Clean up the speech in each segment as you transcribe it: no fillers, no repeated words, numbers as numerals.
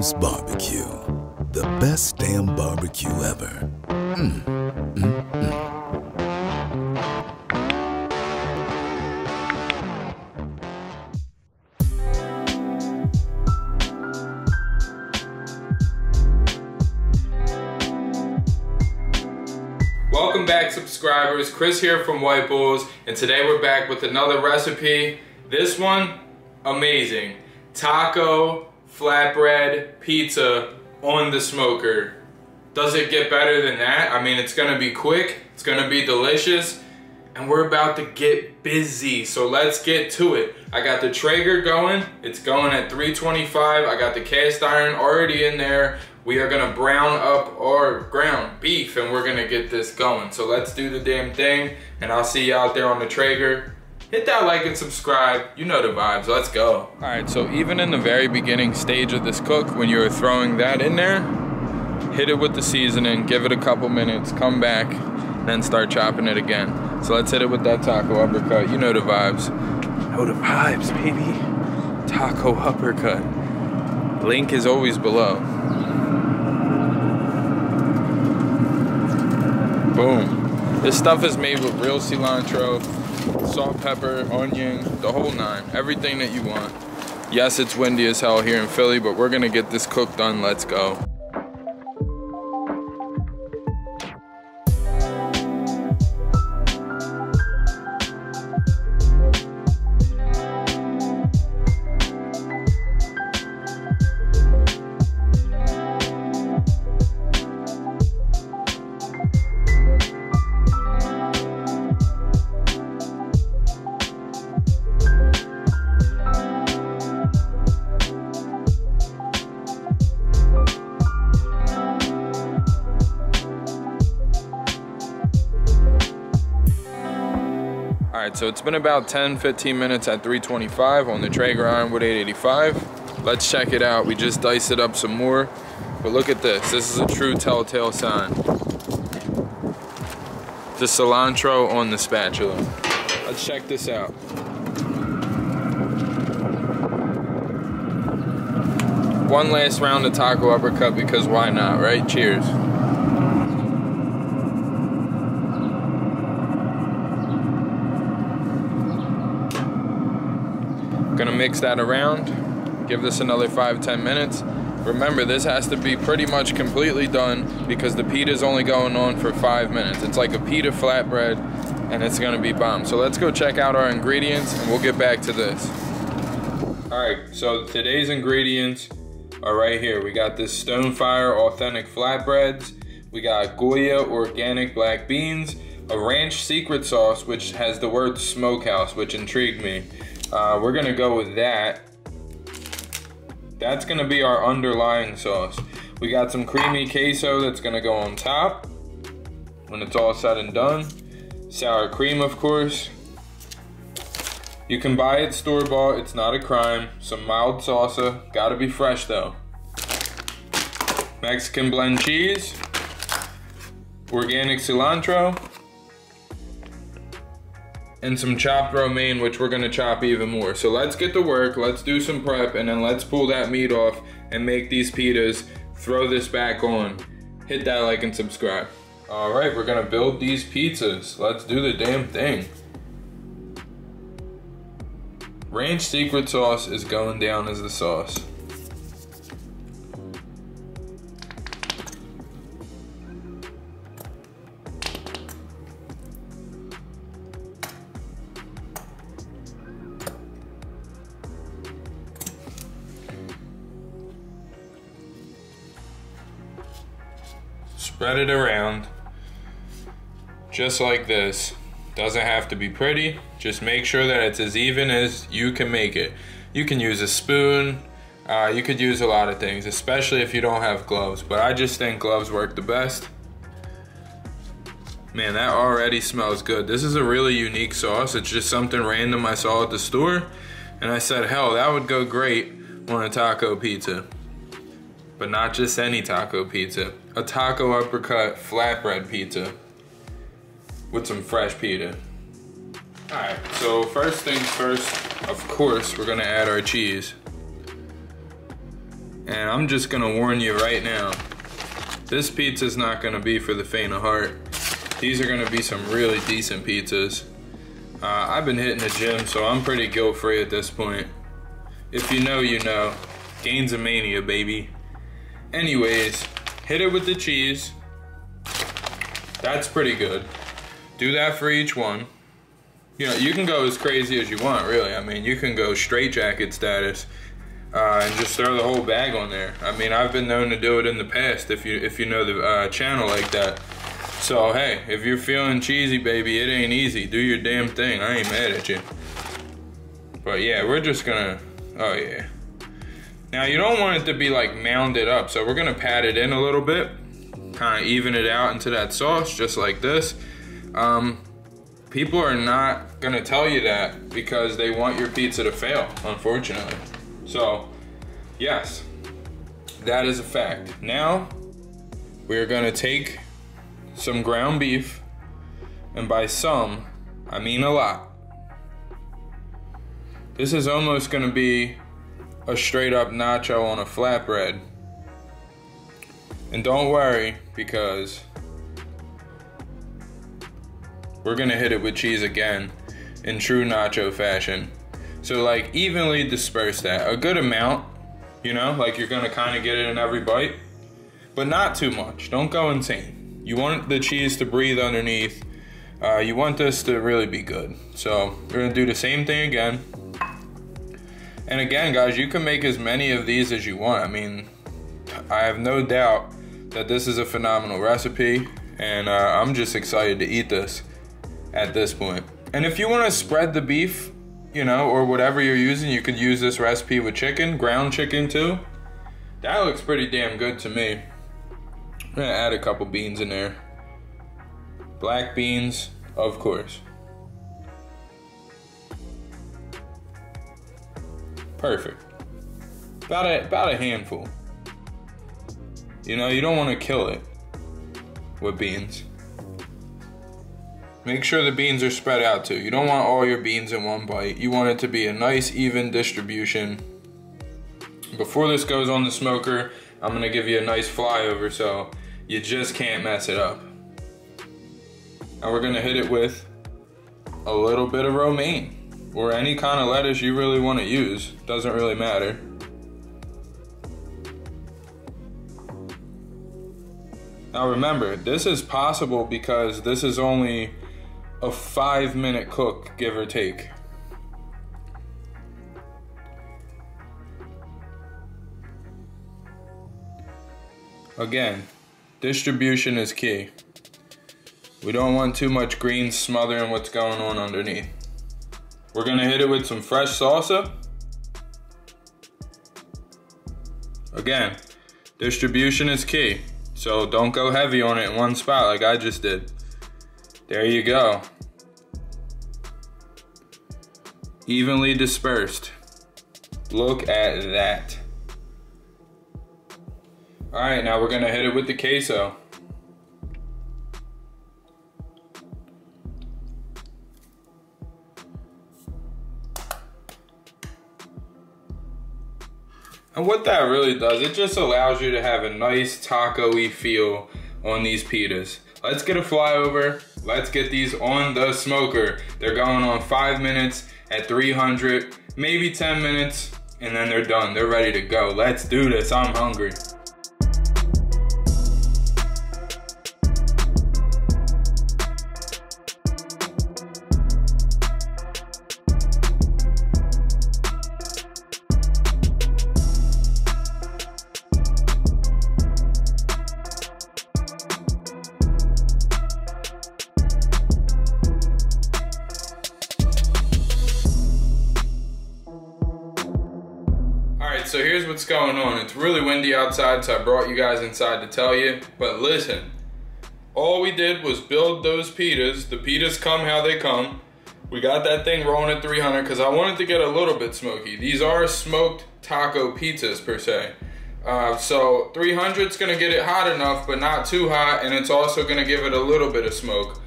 White Bull's BBQ. The best damn barbecue ever. Welcome back, subscribers. Chris here from White Bulls, and today we're back with another recipe. This one, amazing. Taco flatbread pizza on the smoker. Does it get better than that? I mean, it's gonna be quick, it's gonna be delicious, and we're about to get busy, so let's get to it. I got the Traeger going. It's going at 325. I got the cast iron already in there. We are gonna brown up our ground beef, and we're gonna get this going. So let's do the damn thing, and I'll see you out there on the Traeger. Hit that like and subscribe. You know the vibes. Let's go. All right, so even in the very beginning stage of this cook, when you're throwing that in there, hit it with the seasoning, give it a couple minutes, come back, then start chopping it again. So let's hit it with that taco uppercut. You know the vibes. Know the vibes, baby. Taco uppercut. Link is always below. Boom. This stuff is made with real cilantro, salt, pepper, onion, the whole nine. Everything that you want. Yes, it's windy as hell here in Philly, but we're gonna get this cook done. Let's go. Alright, so it's been about 10-15 minutes at 325 on the Traeger Ironwood 885. Let's check it out. We just diced it up some more. But look at this. This is a true telltale sign. The cilantro on the spatula. Let's check this out. One last round of taco uppercut, because why not, right? Cheers. Gonna mix that around, give this another 5-10 minutes. Remember, this has to be pretty much completely done because the pita is only going on for 5 minutes. It's like a pita flatbread, and it's gonna be bomb. So let's go check out our ingredients, and we'll get back to this. All right, so today's ingredients are right here. We got this Stonefire authentic flatbreads. We got Goya organic black beans, a ranch secret sauce, which has the word smokehouse, which intrigued me. We're gonna go with that. That's gonna be our underlying sauce. We got some creamy queso that's gonna go on top when it's all said and done. Sour cream, of course. You can buy it store-bought, it's not a crime. Some mild salsa, gotta be fresh though. Mexican blend cheese, organic cilantro, and some chopped romaine, which we're gonna chop even more. So let's get to work, let's do some prep, and then let's pull that meat off and make these pitas, throw this back on. Hit that like and subscribe. All right, we're gonna build these pizzas. Let's do the damn thing. Ranch secret sauce is going down as the sauce. Spread it around, just like this. Doesn't have to be pretty, just make sure that it's as even as you can make it. You can use a spoon, you could use a lot of things, especially if you don't have gloves, but I just think gloves work the best. Man, that already smells good. This is a really unique sauce. It's just something random I saw at the store, and I said, hell, that would go great on a taco pizza. But not just any taco pizza. A taco uppercut flatbread pizza with some fresh pita. All right, so first things first, of course, we're gonna add our cheese. And I'm just gonna warn you right now, this pizza's not gonna be for the faint of heart. These are gonna be some really decent pizzas. I've been hitting the gym, so I'm pretty guilt-free at this point. If you know, you know. Gains of mania, baby. Anyways, hit it with the cheese. That's pretty good. Do that for each one. You know, you can go as crazy as you want, really. I mean, you can go straight jacket status and just throw the whole bag on there. I mean, I've been known to do it in the past if you know the channel like that. So, hey, if you're feeling cheesy, baby, it ain't easy. Do your damn thing. I ain't mad at you. But yeah, we're just gonna, oh yeah. Now, you don't want it to be like mounded up, so we're gonna pat it in a little bit, kind of even it out into that sauce, just like this. People are not gonna tell you that because they want your pizza to fail, unfortunately. So, yes, that is a fact. Now, we're gonna take some ground beef, and by some, I mean a lot. This is almost gonna be a straight up nacho on a flatbread. And don't worry, because we're gonna hit it with cheese again in true nacho fashion. So like evenly disperse that, a good amount, you know, like you're gonna kind of get it in every bite, but not too much. Don't go insane. You want the cheese to breathe underneath. You want this to really be good. So we're gonna do the same thing again. And again, guys, you can make as many of these as you want. I mean, I have no doubt that this is a phenomenal recipe, and I'm just excited to eat this at this point. And if you want to spread the beef, you know, or whatever you're using, you could use this recipe with chicken, ground chicken too. That looks pretty damn good to me. I'm gonna add a couple beans in there. Black beans, of course. Perfect. About a handful. You know, you don't want to kill it with beans. Make sure the beans are spread out too. You don't want all your beans in one bite. You want it to be a nice, even distribution. Before this goes on the smoker, I'm gonna give you a nice flyover so you just can't mess it up. Now we're gonna hit it with a little bit of romaine, or any kind of lettuce you really want to use. Doesn't really matter. Now remember, this is possible because this is only a 5-minute cook, give or take. Again, distribution is key. We don't want too much greens smothering what's going on underneath. We're gonna hit it with some fresh salsa. Again, distribution is key. So don't go heavy on it in one spot like I just did. There you go. Evenly dispersed. Look at that. All right, now we're gonna hit it with the queso. And what that really does, it just allows you to have a nice taco-y feel on these pitas. Let's get a flyover. Let's get these on the smoker. They're going on 5 minutes at 300, maybe 10 minutes, and then they're done. They're ready to go. Let's do this. I'm hungry. So here's what's going on. It's really windy outside, so I brought you guys inside to tell you. But listen, all we did was build those pitas. The pitas come how they come. We got that thing rolling at 300 because I wanted to get a little bit smoky. These are smoked taco pizzas per se. So 300 is gonna get it hot enough, but not too hot, and it's also gonna give it a little bit of smoke.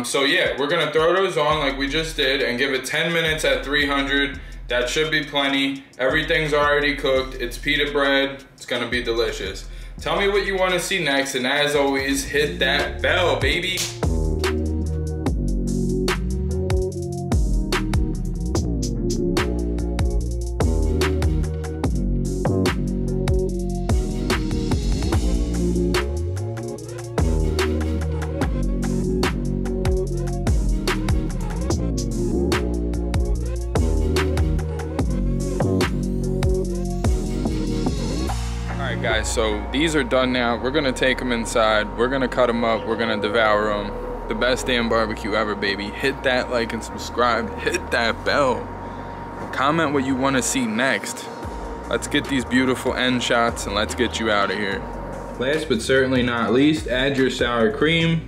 So yeah, we're gonna throw those on like we just did and give it 10 minutes at 300. That should be plenty. Everything's already cooked. It's pita bread. It's gonna be delicious. Tell me what you wanna see next, and as always, hit that bell, baby. Guys, so these are done now. We're gonna take them inside. We're gonna cut them up. We're gonna devour them. The best damn barbecue ever, baby. Hit that like and subscribe. Hit that bell. Comment what you want to see next. Let's get these beautiful end shots and let's get you out of here. Last but certainly not least, add your sour cream.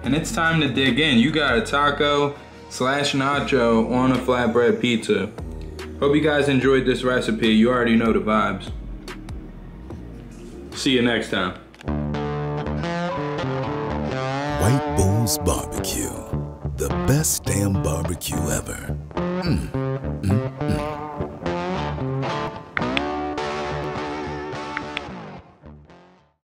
And it's time to dig in. You got a taco slash nacho on a flatbread pizza. Hope you guys enjoyed this recipe. You already know the vibes. See you next time. White Bulls BBQ. The best damn barbecue ever.